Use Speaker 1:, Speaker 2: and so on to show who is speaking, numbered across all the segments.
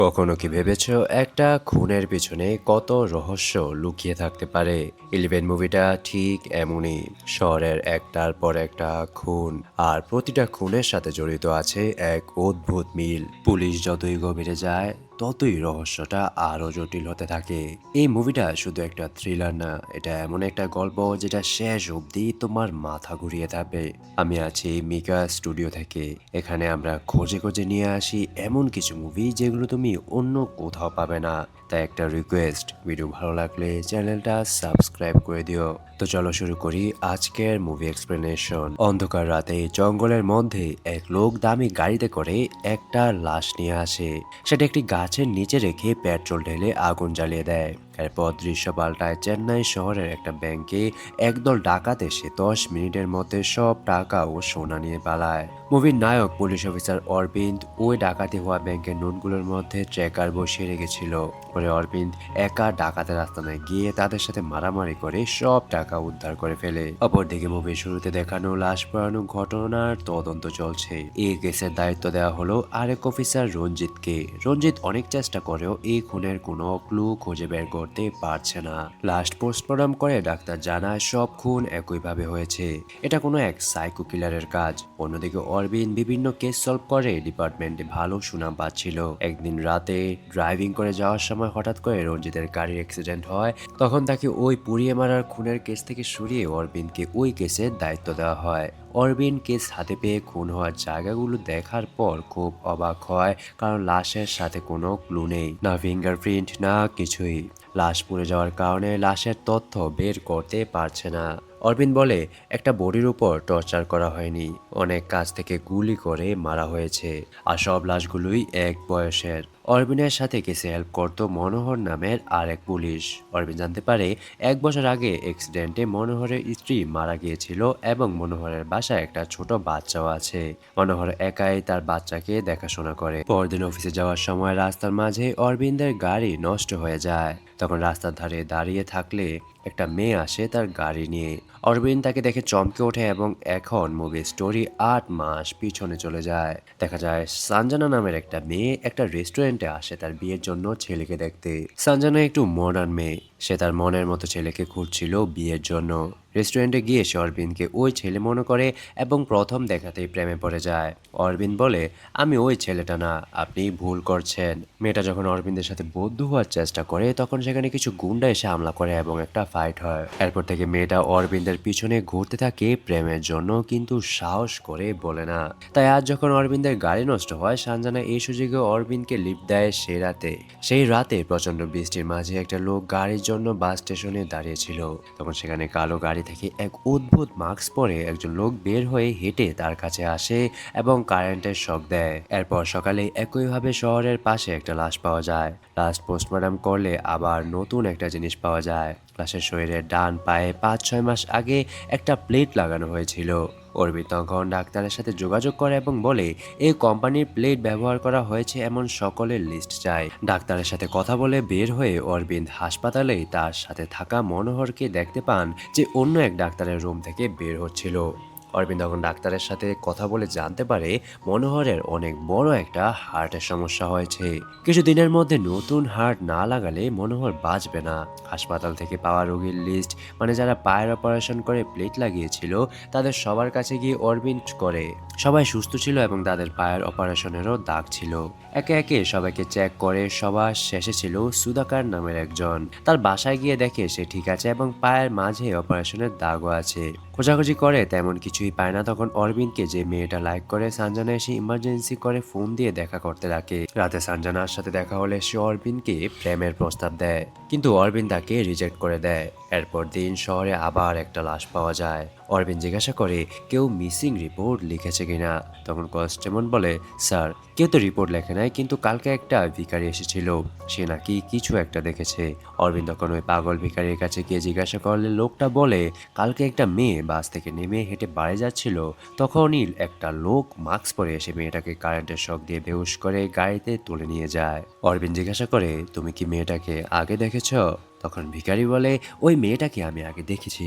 Speaker 1: কখনো কি ভেবেছো একটা খুনের পেছনে কত রহস্য লুকিয়ে থাকতে পারে? 11 মুভিটা ঠিক এমনই। শহরের একটার পর একটা খুন, আর প্রতিটা খুনের সাথে জড়িত আছে এক অদ্ভুত মিল। পুলিশ যতই গভীরে যায় ততই রহস্যটা আরো জটিল হতে থাকে। এই মুভিটা শুধু একটা থ্রিলার না, এটা এমন একটা গল্প যেটা শেষ অবধি তোমার মাথা ঘুরিয়ে থাকবে। আমি আছি মিকা স্টুডিও থেকে। এখানে আমরা খোঁজে খোঁজে নিয়ে আসি এমন কিছু মুভি যেগুলো তুমি অন্য কোথাও পাবে না। তাই একটা রিকোয়েস্ট, ভিডিও ভালো লাগলে চ্যানেলটা সাবস্ক্রাইব করে দিও। তো চলো শুরু করি আজকের মুভি এক্সপ্লেনেশন। অন্ধকার রাতে জঙ্গলের মধ্যে এক লোক দামি গাড়িতে করে একটা লাশ নিয়ে আসে। সেটা একটি গাছের নিচে রেখে পেট্রোল ঢেলে আগুন জ্বালিয়ে দেয়। এরপর দৃশ্য পাল্টায় চেন্নাই শহরের একটা ব্যাংকে। একদল ডাকাত এসে 10 মিনিটের মধ্যে সব টাকা ও সোনা নিয়ে পালায়। মুভির নায়ক পুলিশ অফিসার অরবিন্দ ওই ডাকাতি হওয়া ব্যাংকের নোটগুলোর মধ্যে ট্র্যাকার বসিয়ে রেখেছিল। পরে অরবিন্দ একা ডাকাতের আস্তানায় গিয়ে তাদের সাথে মারামারি করে সব টাকা উদ্ধার করে ফেলে। অপরদিকে মুভির শুরুতে দেখানো লাশ পোড়ানো ঘটনার তদন্ত চলছে। এই কেসের দায়িত্ব দেওয়া হলো আরেক অফিসার রঞ্জিতকে। রঞ্জিত অনেক চেষ্টা করেও এই খুনের কোনো ক্লু খুঁজে বের করতে পারছে না। লাস্ট পোস্টমর্টম করে ডাক্তার জানায় সব খুন একইভাবে হয়েছে। এটা কোনো এক সাইকো কিলারের কাজ। অন্যদিকে অরবিন্দ বিভিন্ন কেস সলভ করে ডিপার্টমেন্টে ভালো সুনাম পাচ্ছিল। একদিন রাতে ড্রাইভিং করে যাওয়ার সময় হঠাৎ করে রঞ্জিতের গাড়ির অ্যাক্সিডেন্ট হয়। তখন তাকে ওই পুড়িয়ে মারার খুনের কেস থেকে সরিয়ে অরবিন্দকে ওই কেসের দায়িত্ব দেওয়া হয়। অরবিন্দ কেস হাতে পেয়ে খুন হওয়ার জায়গাগুলো দেখার পর খুব অবাক হয়, কারণ লাশের সাথে কোনো ক্লু নেই, না ফিঙ্গারপ্রিন্ট না কিছুই। লাশ পুড়ে যাওয়ার কারণে লাশের তথ্য বের করতে পারছে না। অরবিন্দ বলে একটা বডির উপর টর্চার করা হয়নি, অনেক কাছ থেকে গুলি করে মারা হয়েছে, আর সব লাশগুলোই এক বয়সের। অরবিন্দের সাথে কেসে হেল্প করত মনোহর নামের আরেক পুলিশ। অরবিন্দ জানতে পারে 1 বছর আগে অ্যাক্সিডেন্টে মনোহরের স্ত্রী মারা গিয়েছিল এবং মনোহরের বাসায় একটা ছোট বাচ্চাও আছে। মনোহর একাই তার বাচ্চাকে দেখাশোনা করে। পরদিন অফিসে যাওয়ার সময় রাস্তার মাঝে অরবিন্দের গাড়ি নষ্ট হয়ে যায়। তখন রাস্তার ধারে দাঁড়িয়ে থাকলে একটা মেয়ে আসে তার গাড়ি নিয়ে। অরবিন্দ তাকে দেখে চমকে ওঠে এবং এখন মুভির স্টোরি 8 মাস পিছনে চলে যায়। দেখা যায় সঞ্জনা নামের একটা মেয়ে একটা রেস্টুরেন্টে আসে তার বিয়ের জন্য ছেলেকে দেখতে। সঞ্জনা একটু মডার্ন মেয়ে, সে তার মনের মতো ছেলেকে খুঁজছিল বিয়ের জন্য। রেস্টুরেন্টে গিয়ে সে অরবিন্দকে ওই ছেলে মনে করে এবং প্রথম দেখাতেই প্রেমে পড়ে যায়। অরবিন্দ বলে, আমি ওই ছেলেটা না, আপনি ভুল করছেন। মেয়েটা যখন অরবিন্দের সাথে বন্ধু হওয়ার চেষ্টা করে তখন সেখানে কিছু গুন্ডা এসে হামলা করে এবং একটা ফাইট হয়। এরপর থেকে মেয়েটা অরবিন্দের পিছনে ঘুরতে থাকে প্রেমের জন্য, কিন্তু সাহস করে বলে না। তাই আজ যখন অরবিন্দের গাড়ি নষ্ট হয় সঞ্জনা এই সুযোগে অরবিন্দকে লিফট দেয় সেই রাতে প্রচন্ড বৃষ্টির মাঝে একটা লোক গাড়ির জন্য বাস স্টেশনে দাঁড়িয়েছিল। তখন সেখানে কালো গাড়ি থেকে এক অদ্ভুত মাস্ক পরে একজন লোক বের হয়ে হেঁটে তার কাছে আসে এবং কারেন্টের শক দেয়। এরপর সকালে একইভাবে শহরের পাশে একটা লাশ পাওয়া যায়। লাশ পোস্টমর্টম করলে আবার নতুন একটা জিনিস পাওয়া যায়। লাশের শরীরের ডান পায়ে 5-6 মাস আগে একটা প্লেট লাগানো হয়েছিল। অরবিন্দ তখন ডাক্তারের সাথে যোগাযোগ করে এবং বলে এই কোম্পানির প্লেট ব্যবহার করা হয়েছে এমন সকলের লিস্ট চাই। ডাক্তারের সাথে কথা বলে বের হয়ে অরবিন্দ হাসপাতালেই তার সাথে থাকা মনোহরকে দেখতে পান, যে অন্য এক ডাক্তারের রুম থেকে বের হচ্ছিল। অরবিন্দ তখন ডাক্তারের সাথে কথা বলে জানতে পারে মনোহরের অনেক বড় একটা হার্টের সমস্যা হয়েছে। কিছুদিনের মধ্যে নতুন হার্ট না লাগালে মনোহর বাঁচবে না। হাসপাতাল থেকে পাওয়া রোগীর লিস্ট, মানে যারা পায়ের অপারেশন করে প্লেট লাগিয়েছিল তাদের সবার কাছে গিয়ে অরবিন্দ করে। সবাই সুস্থ ছিল এবং তাদের পায়ের অপারেশনেরও দাগ ছিল। একে একে সবাইকে চেক করে সবার শেষে ছিল সুধাকার নামের একজন। তার বাসায় গিয়ে দেখে সে ঠিক আছে এবং পায়ের মাঝে অপারেশনের দাগও আছে। খোঁজাখুঁজি করে তেমন কিছুই পায় না। তখন অরবিন্দকে, যে মেয়েটা লাইক করে, সঞ্জনা এসে ইমার্জেন্সি করে ফোন দিয়ে দেখা করতে ডাকে। রাতে সঞ্জনার সাথে দেখা হলে সে অরবিন্দকে প্রেমের প্রস্তাব দেয়, কিন্তু অরবিন্দ তাকে রিজেক্ট করে দেয়। এরপর দিন শহরে আবার একটা লাশ পাওয়া যায়। অরবিন্দ জিজ্ঞাসা করে কেউ মিসিং রিপোর্ট লিখেছে কিনা। তখন কনস্টেবল বলে, স্যার কেউ তো রিপোর্ট লেখে নাই, কিন্তু কালকে একটা ভিখারি এসেছিল, সে নাকি কিছু একটা দেখেছে। অরবিন্দ তখন ওই পাগল ভিখারির কাছে গিয়ে জিজ্ঞাসা করলে লোকটা বলে কালকে একটা মেয়ে বাস থেকে নেমে হেঁটে বাড়ি যাচ্ছিল, তখনই একটা লোক মাস্ক পরে এসে মেয়েটাকে কারেন্টের শক দিয়ে বেহুশ করে গাড়িতে তুলে নিয়ে যায়। অরবিন্দ জিজ্ঞাসা করে তুমি কি মেয়েটাকে আগে দেখেছ। তখন ভিখারি বলে, ওই মেয়েটাকে আমি আগে দেখেছি,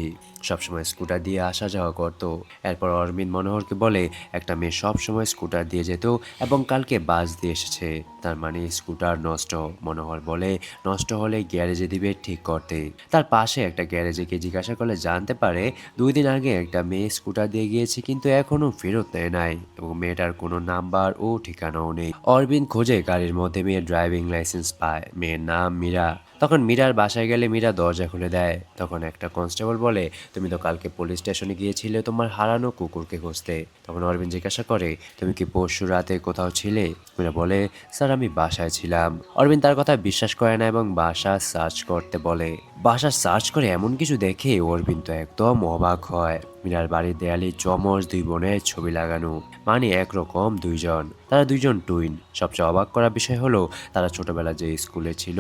Speaker 1: সবসময় স্কুটার দিয়ে আসা যাওয়া করতো। এরপর অরবিন্দ মনোহরকে বলে, একটা মেয়ে সবসময় স্কুটার দিয়ে যেত এবং কালকে বাস দিয়ে এসেছে, তার মানে স্কুটার নষ্ট। মনোহর বলে, নষ্ট হলে গ্যারেজে দিবে ঠিক করতে। তার পাশে একটা গ্যারেজে গিয়ে জিজ্ঞাসা করলে জানতে পারে 2 দিন আগে একটা মেয়ে স্কুটার দিয়ে গিয়েছে, কিন্তু এখনো ফেরত নেয় নাই এবং মেয়েটার কোনো নাম্বার ও ঠিকানাও নেই। অরবিন্দ খোঁজে গাড়ির মধ্যে মেয়ের ড্রাইভিং লাইসেন্স পায়, মেয়ের নাম মীরা। তখন মীরার বাসায় গেলে মীরা দরজা খুলে দেয়। তখন একটা কনস্টেবল বলে, তুমি তো কালকে পুলিশ স্টেশনে গিয়েছিলে তোমার হারানো কুকুরকে খুঁজতে। তখন অরবিন্দ জিজ্ঞাসা করে, তুমি কি পরশু রাতে কোথাও ছিলে? মীরা বলে, স্যার আমি বাসায় ছিলাম। অরবিন্দ তার কথা বিশ্বাস করে না এবং বাসা সার্চ করতে বলে। বাসা সার্চ করে এমন কিছু দেখে অরবিন্দ তো একদম অবাক হয়। মীরার বাড়ির দেয়ালে যমজ 2 বোনের ছবি লাগানো, মানে একরকম দুইজন, তারা দুইজন টুইন। সবচেয়ে অবাক করা বিষয় হলো তারা ছোটবেলা যে স্কুলে ছিল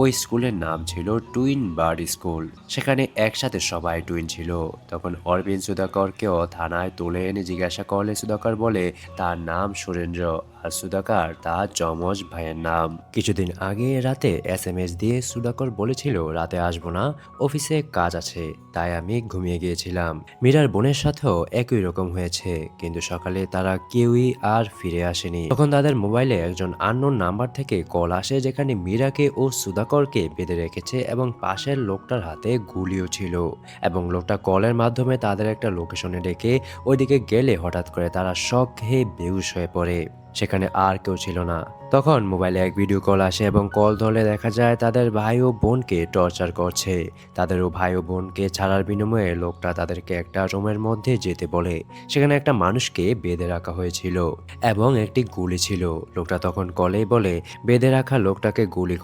Speaker 1: ওই স্কুলের নাম ছিল টুইন বার্ড স্কুল, সেখানে একসাথে সবাই টুইন ছিল। তখন অরবিন্দ সুধাকরকেও থানায় তুলে এনে জিজ্ঞাসা করলে সুধাকর বলে তার নাম সুরেন্দ্র আর সুধাকর তার যমজ ভাইয়ের নাম। কিছুদিন আগে রাতে SMS দিয়ে সুধাকর বলেছিল রাতে আসবো না, অফিসে কাজ আছে, তাই আমি ঘুমিয়ে গিয়েছিলাম। মীরার বোনের সাথেও একই রকম হয়েছে, কিন্তু সকালে তারা কেউই আর ফিরে আসেনি। তখন তাদের মোবাইলে একজন আননোন নাম্বার থেকে কল আসে, যেখানে মীরাকে ও সুধাকরকে বেঁধে রেখেছে এবং পাশের লোকটার হাতে গুলিও ছিল। এবং লোকটা কলের মাধ্যমে তাদের একটা লোকেশনে ডেকে ওইদিকে গেলে হঠাৎ করে তারা শক খেয়ে বেহুশ হয়ে পড়ে। সেখানে আর কেউ ছিল না। তখন মোবাইলে এক ভিডিও কল আসে এবং কল ধরলে দেখা যায় তাদের ভাই ও বোনকে টর্চার করছে। তাদেরও ভাই ও বোনকে ছাড়ার বিনিময়ে লোকটা তাদেরকে একটা রুমের মধ্যে যেতে বলে। সেখানে একটা মানুষকে বেঁধে রাখা হয়েছিল এবং একটি গুলি ছিল। লোকটা তখন কলেই বলে বেঁধে রাখা লোকটাকে গুলি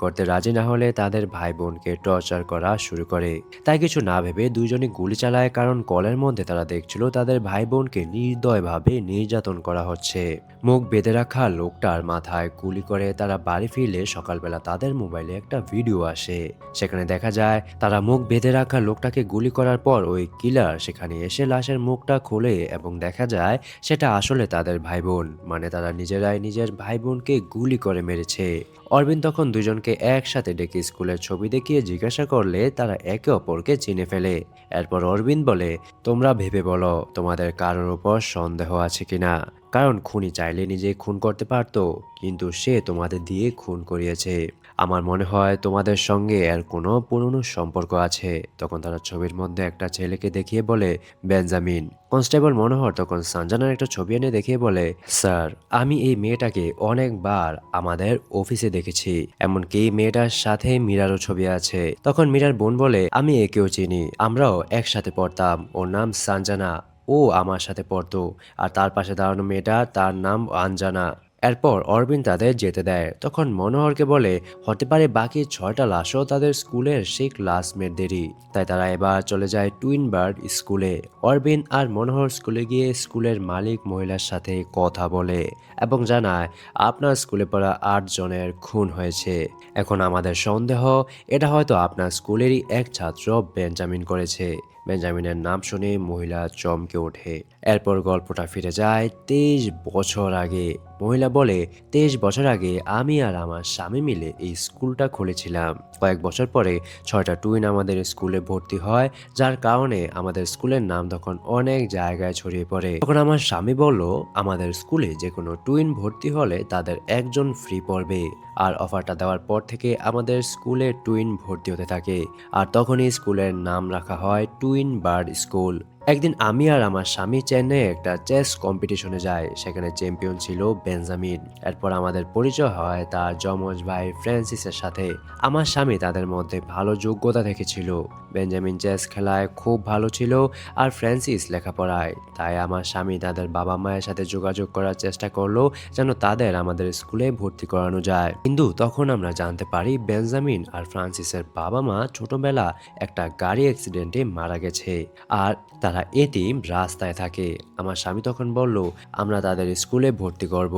Speaker 1: করতে রাজি না হলে তাদের ভাই বোনকে টর্চার করা শুরু করে। তাই কিছু না ভেবে দুইজনই গুলি চালায়, কারণ কলের মধ্যে তারা দেখছিল তাদের ভাই বোনকে নির্দয়ভাবে নির্যাতন করা হচ্ছে। মুখ বেঁধে রাখা লোকটার মাথায় গুলি করে তারা বাড়ি ফিরলে সকালবেলা তাদের মোবাইলে একটা ভিডিও আসে। সেখানে দেখা যায় তারা মুখ বেঁধে রাখা লোকটাকে গুলি করার পর ওই কিলার সেখানে এসে লাশের মুখটা খোলে এবং দেখা যায় সেটা আসলে তাদের ভাই বোন, মানে তারা নিজেরাই নিজের ভাই বোনকে গুলি করে মেরেছে। অরবিন্দ তখন দুজনকে একসাথে ডেকে স্কুলের ছবি দেখিয়ে জিজ্ঞাসা করলে তারা একে অপরকে চিনে ফেলে। এরপর অরবিন্দ বলে, তোমরা ভেবে বলো তোমাদের কারোর উপর সন্দেহ আছে কিনা, কারণ খুনি চাইলে নিজেই খুন করতে পারতো, কিন্তু সে তোমাদের দিয়ে খুন করিয়েছে। আমার মনে হয় তোমাদের সঙ্গে এর কোনো পুরনো সম্পর্ক আছে। তখন তারা ছবির মধ্যে একটা ছেলেকে দেখিয়ে বলে, বেঞ্জামিন। কনস্টেবল মনোহর তখন সঞ্জনার একটা ছবি এনে দেখিয়ে বলে, স্যার আমি এই মেয়েটাকে অনেকবার আমাদের অফিসে দেখেছি, এমনকি মেয়েটার সাথে মীরারও ছবি আছে। তখন মীরার বোন বলে, আমি একেও চিনি, আমরাও একসাথে পড়তাম, ওর নাম সঞ্জনা, ও আমার সাথে পড়তো। আর তার পাশে দাঁড়ানো মেয়েটা, তার নাম আঞ্জানা। এরপর অরবিন্দ তাদের যেতে দেয়। তখন মনোহরকে বলে, হতে পারে বাকি 6টা লাশও তাদের স্কুলের সেই ক্লাসমেটদেরই। তাই তারা এবার চলে যায় টুইন বার্ড স্কুলে। অরবিন্দ আর মনোহর স্কুলে গিয়ে স্কুলের মালিক মহিলার সাথে কথা বলে এবং জানায় আপনার স্কুলে পড়া 8 জনের খুন হয়েছে। এখন আমাদের সন্দেহ এটা হয়তো আপনার স্কুলেরই এক ছাত্র বেঞ্জামিন করেছে। বেঞ্জামিনের নাম শুনে মহিলা চমকে ওঠে। এরপর গল্পটা ফিরে যায় 23 বছর আগে। মহিলা বলে, 23 বছর আগে আমি আর আমার স্বামী মিলে এই স্কুলটা খুলেছিলাম। কয়েক বছর পরে 6টা টুইন আমাদের স্কুলে ভর্তি হয়, যার কারণে আমাদের স্কুলের নাম তখন অনেক জায়গায় ছড়িয়ে পড়ে। তখন আমার স্বামী বলল, আমাদের স্কুলে যে কোনো টুইন ভর্তি হলে তাদের একজন ফ্রি পড়বে। আর অফারটা দেওয়ার পর থেকে আমাদের স্কুলে টুইন ভর্তি হতে থাকে। আর তখনই স্কুলের নাম রাখা হয় টুইন বার্ড স্কুল। একদিন আমি আর আমার স্বামী চেন্নাইয়ে একটা চেস কম্পিটিশনে যাই, সেখানে চ্যাম্পিয়ন ছিল বেঞ্জামিন। এরপর আমাদের পরিচয় হয় তার যমজ ভাই ফ্রান্সিসের সাথে। আমার স্বামী তাদের মধ্যে ভালো যোগ্যতা দেখেছিল। বেঞ্জামিন চেস খেলায় খুব ভালো ছিল আর ফ্রান্সিস লেখাপড়ায়। তাই আমার স্বামী তাদের বাবা মায়ের সাথে যোগাযোগ করার চেষ্টা করলো যেন তাদের আমাদের স্কুলে ভর্তি করানো যায়। কিন্তু তখন আমরা জানতে পারি বেঞ্জামিন আর ফ্রান্সিসের বাবা মা ছোটবেলা একটা গাড়ি অ্যাক্সিডেন্টে মারা গেছে আর তারা এতিম রাস্তায় থাকে। আমার স্বামী তখন বলল, আমরা তাদের স্কুলে ভর্তি করব।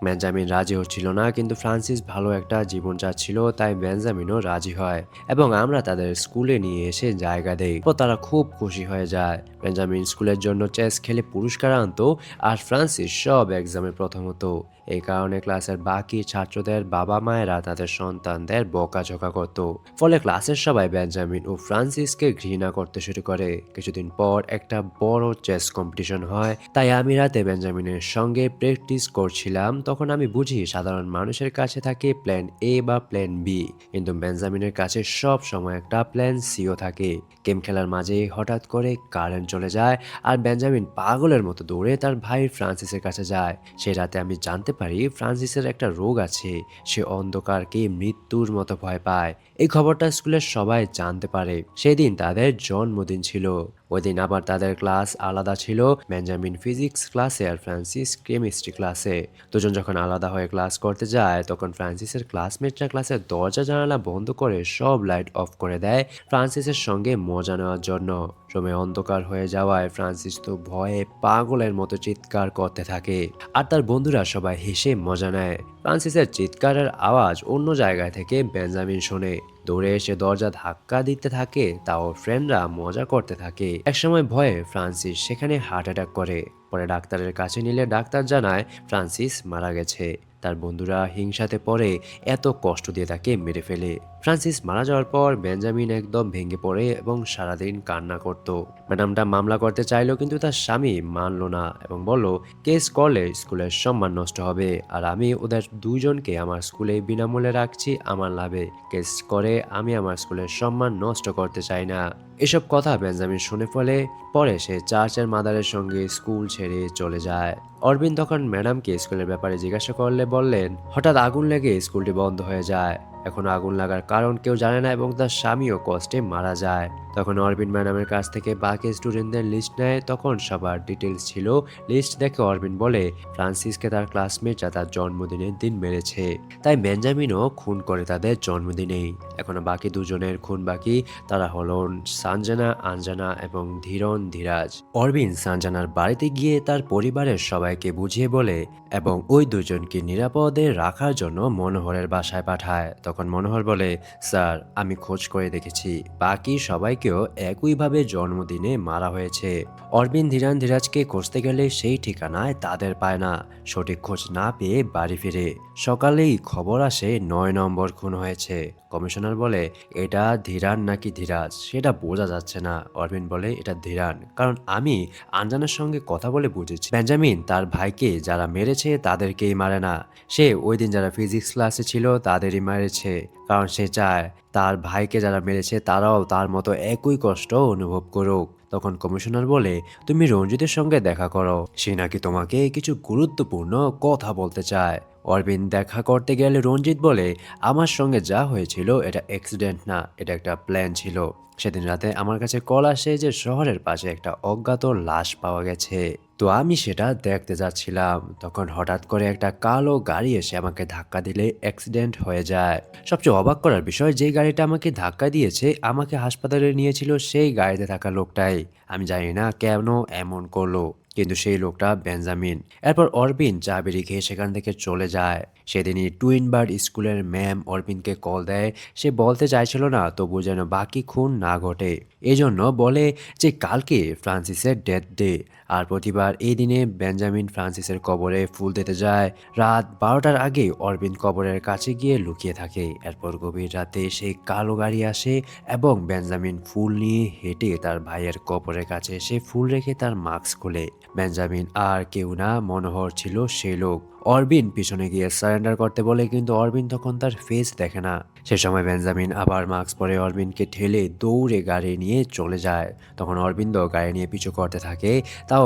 Speaker 1: বেঞ্জামিন রাজি হচ্ছিল না, কিন্তু ফ্রান্সিস ভালো একটা জীবন চাচ্ছিল, তাই বেঞ্জামিনও রাজি হয় এবং আমরা তাদের স্কুলে নিয়ে এসে জায়গা দেই। তো তারা খুব খুশি হয়ে যায়। বেঞ্জামিন স্কুলের জন্য চেস খেলে পুরস্কার আনতো আর ফ্রান্সিস সব এক্সামে প্রথম হতো। এই কারণে ক্লাসের বাকি ছাত্রদের বাবা মায়েরা তাদের সন্তানদের বকাঝকা করত। ফলে ক্লাসের সবাই বেঞ্জামিন ও ফ্রান্সিসকে ঘৃণা করতে শুরু করে। কিছুদিন পর একটা বড় চেস কম্পিটিশন হয়, তাই আমি রাতে বেঞ্জামিনের সঙ্গে প্র্যাকটিস করছিলাম। তখন আমি বুঝি সাধারণ মানুষের কাছে থাকে প্ল্যান এ বা প্ল্যান বি, কিন্তু বেঞ্জামিনের কাছে সব সময় একটা প্ল্যান সিও থাকে। গেম খেলার মাঝে হঠাৎ করে কারেন্ট চলে যায় আর বেঞ্জামিন পাগলের মতো দৌড়ে তার ভাই ফ্রান্সিসের কাছে যায়। সে রাতে আমি জানতে পারি ফ্রান্সিসের একটা রোগ আছে, সে অন্ধকারকে মৃত্যুর মতো ভয় পায়। এই খবরটা স্কুলের সবাই জানতে পারে। সেদিন তাদের জন্মদিন ছিল। ওই দিন আবার তাদের ক্লাস আলাদা ছিল, বেঞ্জামিন ফিজিক্স ক্লাসে আর ফ্রান্সিস কেমিস্ট্রি ক্লাসে। দুজন যখন আলাদা হয়ে ক্লাস করতে যায় তখন ফ্রান্সিসের ক্লাসমেটরা ক্লাসের দরজা জানালা বন্ধ করে সব লাইট অফ করে দেয় ফ্রান্সিসের সঙ্গে মজা নেওয়ার জন্য। রুমে অন্ধকার হয়ে যাওয়ায় ফ্রান্সিস তো ভয়ে পাগলের মতো চিৎকার করতে থাকে আর তার বন্ধুরা সবাই হেসে মজা নেয়। ফ্রান্সিসের চিৎকারের আওয়াজ অন্য জায়গায় থেকে বেঞ্জামিন শোনে, দৌড়ে এসে দরজা ধাক্কা দিতে থাকে, তাও ফ্রেন্ডরা মজা করতে থাকে। একসময় ভয়ে ফ্রান্সিস সেখানে হার্ট অ্যাটাক করে। পরে ডাক্তারের কাছে নিলে ডাক্তার জানায় ফ্রান্সিস মারা গেছে। তার বন্ধুরা হিংসাতে পড়ে এত কষ্ট দিয়ে তাকে মেরে ফেলে। ফ্রান্সিস মারা যাওয়ার পর বেঞ্জামিন একদম ভেঙে পড়ে এবং সারাদিন কান্না করত। ম্যাডামটা মামলা করতে চাইলো, কিন্তু তার স্বামী মানলো না এবং বলল কেস করলে স্কুলের সম্মান নষ্ট হবে আর আমি ওদের দুইজনকে আমার স্কুলে বিনামূল্যে রাখছি আমার লাভে। কেস করে আমি আমার স্কুলের সম্মান নষ্ট করতে চাই না। এসব কথা বেঞ্জামিন শুনে ফেলে। পরে সে চার্চের মাদারের সঙ্গে স্কুল ছেড়ে চলে যায়। অরবিন তখন ম্যাডামকে স্কুলের ব্যাপারে জিজ্ঞাসা করলে বললেন হঠাৎ আগুন লেগে স্কুলটি বন্ধ হয়ে যায়। এখন আগুন লাগার কারণ কেউ জানে না এবং তার স্বামীও কষ্টে মারা যায়। তখন অরবিন ম্যাডামের কাছ থেকে বাকি স্টুডেন্টদের লিস্ট নেয়। তখন সবার ডিটেলস ছিল। লিস্ট দেখে অরবিন বলে ফ্রান্সিসকে তার ক্লাসমেটরা তার জন্মদিনের দিন মেরেছে, তাই বেঞ্জামিনও খুন করে তাদের জন্মদিনেই। এখনো বাকি দুজনের খুন বাকি, তারা হলেন সানজানা, আঞ্জানা এবং ধীরন ধীরাজ। অরবিন সানজানার বাড়িতে গিয়ে তার পরিবারের সবাইকে বুঝিয়ে বলে এবং ওই দুজনকে নিরাপদে রাখার জন্য মনোহরের বাসায় পাঠায়। তখন মনোহর বলে স্যার আমি খোঁজ করে দেখেছি, বাকি সবাইকেও একইভাবে জন্মদিনে মারা হয়েছে। অরবিন ধীরান ধীরাজকে খুঁজতে গেলে সেই ঠিকানায় তাদের পায় না। সঠিক খোঁজ না পেয়ে বাড়ি ফিরে সকালেই খবর আসে ৯ নম্বর খুন হয়েছে। কমিশনার বলে এটা ধীরান নাকি ধীরাজ সেটা বোঝা যাচ্ছে না। অরবিন বলে এটা ধীরান, কারণ আমি আঞ্জানের সঙ্গে কথা বলে বুঝেছি বেঞ্জামিন তার ভাইকে যারা মেরেছে তাদেরকেই মারে না, সে ওই দিন যারা ফিজিক্স ক্লাসে ছিল তাদেরই মেরেছে, কারণ সে চায় তার ভাইকে যারা মেরেছে তারাও তার মতো একই কষ্ট অনুভব করুক। তখন কমিশনার বলে তুমি রঞ্জিতের সঙ্গে দেখা করো, সে নাকি তোমাকে কিছু গুরুত্বপূর্ণ কথা বলতে চায়। অরবিন দেখা করতে গেলে রঞ্জিত বলে আমার সঙ্গে যা হয়েছিল এটা অ্যাক্সিডেন্ট না, এটা একটা প্ল্যান ছিল। সেদিন রাতে আমার কাছে কল আসে যে শহরের পাশে একটা অজ্ঞাত লাশ পাওয়া গেছে। তো আমি সেটা দেখতে যাচ্ছিলাম, তখন হঠাৎ করে একটা কালো গাড়ি এসে আমাকে ধাক্কা দিলে অ্যাক্সিডেন্ট হয়ে যায়। সবচেয়ে অবাক করার বিষয়, যে গাড়িটা আমাকে ধাক্কা দিয়েছে আমাকে হাসপাতালে নিয়েছিল সেই গাড়িতে থাকা লোকটাই। আমি জানি না কেন এমন করলো, কিন্তু সেই লোকটা বেঞ্জামিন। এরপর অরবিন চা বিড়ি খেয়ে সেখান থেকে চলে যায়। সেদিনই টুইন বার্ড স্কুলের ম্যাম অরবিনকে কল দেয়। সে বলতে চাইছিল না, তবু যেন বাকি খুন না ঘটে। এজন্য বলে যে কালকে ফ্রান্সিসের ডেথ ডে আর প্রতিবার এই দিনে বেঞ্জামিন ফ্রান্সিসের কবরে ফুল দিতে যায়। রাত 12টার আগে অরবিন কবরের কাছে গিয়ে লুকিয়ে থাকে। এরপর গভীর রাতে সেই কালো গাড়ি আসে এবং বেঞ্জামিন ফুল নিয়ে হেঁটে তার ভাইয়ের কবরের কাছে এসে ফুল রেখে তার মাস্ক খোলে। বেঞ্জামিন আর কেউ না, মনোহর ছিল সেই লোক। অরবিন পিছনে গিয়ে সারেন্ডার করতে বলে, কিন্তু অরবিন তখন তার ফেস দেখে না। সে সময় বেঞ্জামিন আবার মাস্ক পরে অরবিনকে ঠেলে দৌড়ে গাড়ি নিয়ে চলে যায়। তখন অরবিন্দ গাড়ি নিয়ে পিছু করতে থাকে, তাও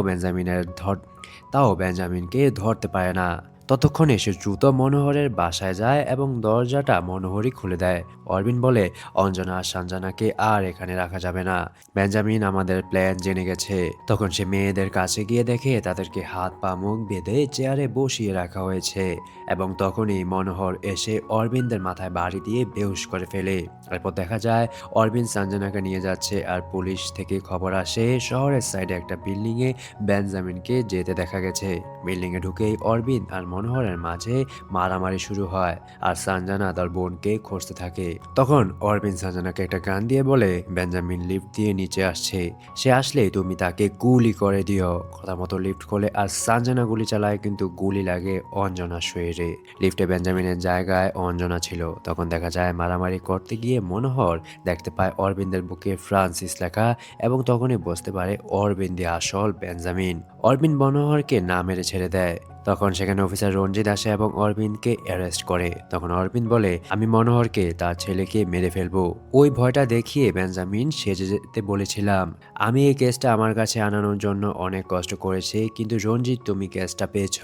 Speaker 1: বেঞ্জামিনকে ধরতে পারে না। ততক্ষণে সে দ্রুত মনোহরের বাসায় যায় এবং দরজাটা মনোহরই খুলে দেয়। অরবিন বলে অঞ্জনা আর সঞ্জনাকে আর এখানে রাখা যাবে না, বেঞ্জামিন আমাদের প্ল্যান জেনে গেছে। তখন সে মেয়েদের কাছে গিয়ে দেখে তাদেরকে হাত পা মুখ বেঁধে চেয়ারে বসিয়ে রাখা হয়েছে এবং তখনই মনোহর এসে অরবিন্দের মাথায় বাড়ি দিয়ে বেহুশ করে ফেলে এরপর দেখা যায় অরবিন সঞ্জনাকে নিয়ে যাচ্ছে আর পুলিশ থেকে খবর আসে শহরের সাইডে একটা বিল্ডিংয়ে বেঞ্জামিনকে যেতে দেখা গেছে। বিল্ডিংয়ে ঢুকেই অরবিন আর মনোহরের মাঝে মারামারি শুরু হয় আর সঞ্জনা তার বোনকে খুঁজতে থাকে। তখন অরবিন সঞ্জনাকে একটা গান দিয়ে বলে বেঞ্জামিন লিফট দিয়ে নিচে আসছে, সে আসলে তুমি তাকে গুলি করে দিও। কথা মতো লিফট খোলে আর সঞ্জনা গুলি চালায় কিন্তু গুলি লাগে অঞ্জনা শরীরে। লিফটে বেঞ্জামিনের জায়গায় অঞ্জনা ছিল। তখন দেখা যায় মারামারি করতে গিয়ে মনোহর দেখতে পায় অরবিন্দের বুকে ফ্রান্সিস লেখা এবং তখনই বুঝতে পারে অরবিন্দই আসল বেঞ্জামিন। অরবিন্দ মনোহরকে না মেরে ছেড়ে দেয়। তখন সেখানে অফিসার রঞ্জিত আসে এবং অরবিন্দকে অ্যারেস্ট করে। তখন অরবিন্দ বলে আমি মনোহরকে তার ছেলেকে মেরে ফেলবো। ওই ভয়টা দেখিয়ে বেঞ্জামিন সেজে যেতে বলেছিলাম। আমি এই কেসটা আমার কাছে আনানোর জন্য অনেক কষ্ট করেছি, কিন্তু রঞ্জিত তুমি কেসটা পেয়েছ,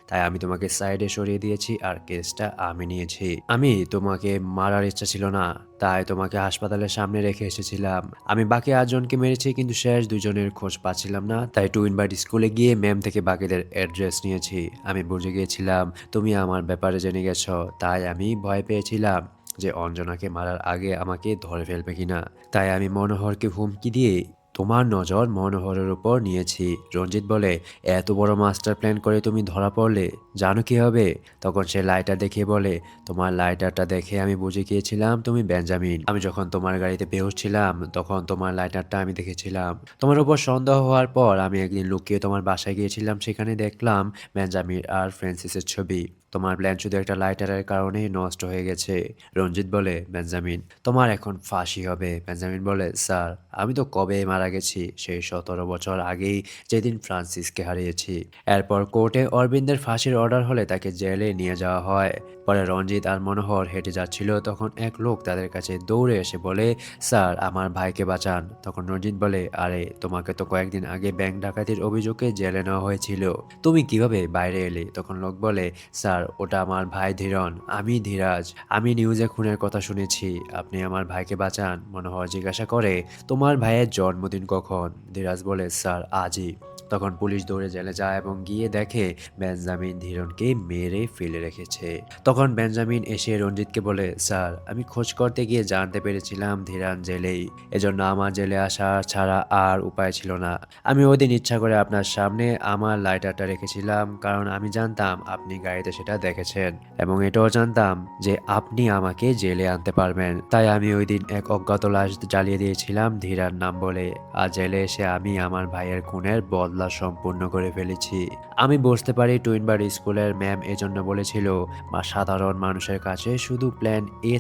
Speaker 1: তাই আমি তোমাকে সাইডে সরিয়ে দিয়েছি আর কেসটা আমি নিয়েছি। আমি তোমাকে মারার ইচ্ছা ছিল না, তাই তোমাকে হাসপাতালের সামনে রেখে এসেছিলাম। আমি বাকি 8 জনকে মেরেছি কিন্তু শেষ 2 জনের খোঁজ পাচ্ছিলাম না, তাই টুইনবার্ড স্কুলে গিয়ে ম্যাম থেকে বাকিদের অ্যাড্রেস নিয়েছি। আমি বুঝে গিয়েছিলাম তুমি আমার ব্যাপারে জেনে গেছো, তাই আমি ভয় পেয়েছিলাম যে অঞ্জনাকে মারার আগে আমাকে ধরে ফেলবে কিনা। তাই আমি মনোহরকে হুমকি দিয়ে তোমার নজর মনোহরের উপর নিয়েছি। রঞ্জিত বলে এত বড় মাস্টার প্ল্যান করে তুমি ধরা পড়লে, জানো কি হবে? তখন সে লাইটার দেখিয়ে বলে তোমার লাইটারটা দেখে আমি বুঝে গিয়েছিলাম তুমি বেঞ্জামিন। আমি যখন তোমার গাড়িতে বেহুশ ছিলাম তখন তোমার লাইটারটা আমি দেখেছিলাম। তোমার উপর সন্দেহ হওয়ার পর আমি একদিন লুকিয়ে তোমার বাসায় গিয়েছিলাম, সেখানে দেখলাম বেঞ্জামিন আর ফ্রান্সিসের ছবি। তোমার প্ল্যান শুধু একটা লাইটারের কারণেই নষ্ট হয়ে গেছে। রঞ্জিত বলে বেঞ্জামিন তোমার এখন ফাঁসি হবে। বেঞ্জামিন বলে স্যার আমি তো কবে মারা গেছি, সেই 17 বছর আগেই যেদিন ফ্রান্সিসকে হারিয়েছি। এরপর কোর্টে অরবিন্দের ফাঁসির অর্ডার হলে তাকে জেলে নিয়ে যাওয়া হয়। পরে রঞ্জিত আর মনোহর হেঁটে যাচ্ছিল, তখন এক লোক তাদের কাছে দৌড়ে এসে বলে স্যার আমার ভাইকে বাঁচান। তখন রঞ্জিত বলে আরে তোমাকে তো কয়েকদিন আগে ব্যাংক ডাকাতির অভিযোগে জেলে নেওয়া হয়েছিল, তুমি কিভাবে বাইরে এলে? তখন লোক বলে স্যার ওটা আমার ভাই ধীরন, আমি ধীরাজ, আমি নিউজে খুনের কথা শুনেছি, আপনি আমার ভাইকে বাঁচান। মনোহর জিজ্ঞাসা করে তোমার ভাইয়ের জন্মদিন কখন? ধীরাজ বলে স্যার আজই। তখন পুলিশ দৌড়ে জেলে যায় এবং গিয়ে দেখে বেঞ্জামিন ধীরনকে মেরে ফেলে রেখেছে। তখন বেঞ্জামিন এসে রঞ্জিতকে বলে স্যার আমি খোঁজ করতে গিয়ে জানতে পেরেছিলাম ধীরান জেলেই, এজন্য আমার জেলে আসা ছাড়া আর উপায় ছিল না। আমি ওই দিন ইচ্ছা করে আপনার সামনে আমার লাইটারটা রেখেছিলাম, কারণ আমি জানতাম আপনি গাড়িতে সেটা দেখেছেন এবং এটাও জানতাম যে আপনি আমাকে জেলে আনতে পারবেন। তাই আমি ওই দিন এক অজ্ঞাত লাশ জ্বালিয়ে দিয়েছিলাম ধীরার নাম বলে। আর জেলে এসে আমি আমার ভাইয়ের খুনের বদলা সম্পূর্ণ করে ফেলেছি। আমি বুঝতে পারি টুইনবার্ড স্কুলের ম্যাম এজন্য বলেছিল বা সাধারণ মানুষের কাছে শুধু প্ল্যান এ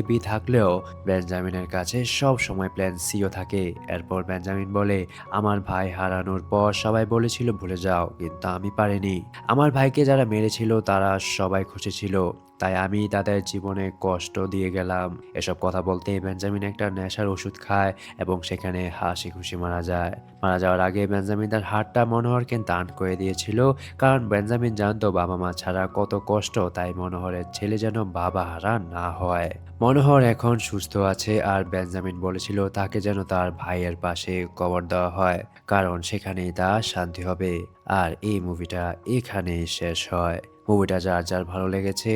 Speaker 1: বি থাকলেও বেঞ্জামিনের কাছে সব সময় প্ল্যান সিও থাকে। এরপর বেঞ্জামিন বলে আমার ভাই হারানোর পর সবাই বলেছিল ভুলে যাও, কিন্তু আমি পারিনি। আমার ভাইকে যারা মেরেছিল তারা সবাই খুশি ছিল, তাই আমি তাদের জীবনে কষ্ট দিয়ে গেলাম। এসব কথা বলতে বেঞ্জামিন একটা নেশার ওষুধ খায় এবং সেখানে হাসি খুশি মারা যায়। মারা যাওয়ার আগে বেঞ্জামিন তার হাতটা মনোহরকে দান করে দিয়েছিল, কারণ বেঞ্জামিন জানতো বাবা মা ছাড়া কত কষ্ট, তাই মনোহরের ছেলে যেন বাবা হারা না হয়। মনোহর এখন সুস্থ আছে আর বেঞ্জামিন বলেছিল তাকে যেন তার ভাইয়ের পাশে কবর দেওয়া হয়, কারণ সেখানেই তার শান্তি হবে। আর এই মুভিটা এখানেই শেষ হয়। মুভিটা যার যার ভালো লেগেছে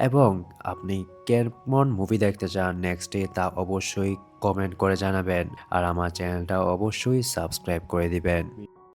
Speaker 1: এবং আপনি কেমন মুভি দেখতে চান নেক্সটে তা অবশ্যই কমেন্ট করে জানাবেন আর আমার চ্যানেলটা অবশ্যই সাবস্ক্রাইব করে দিবেন।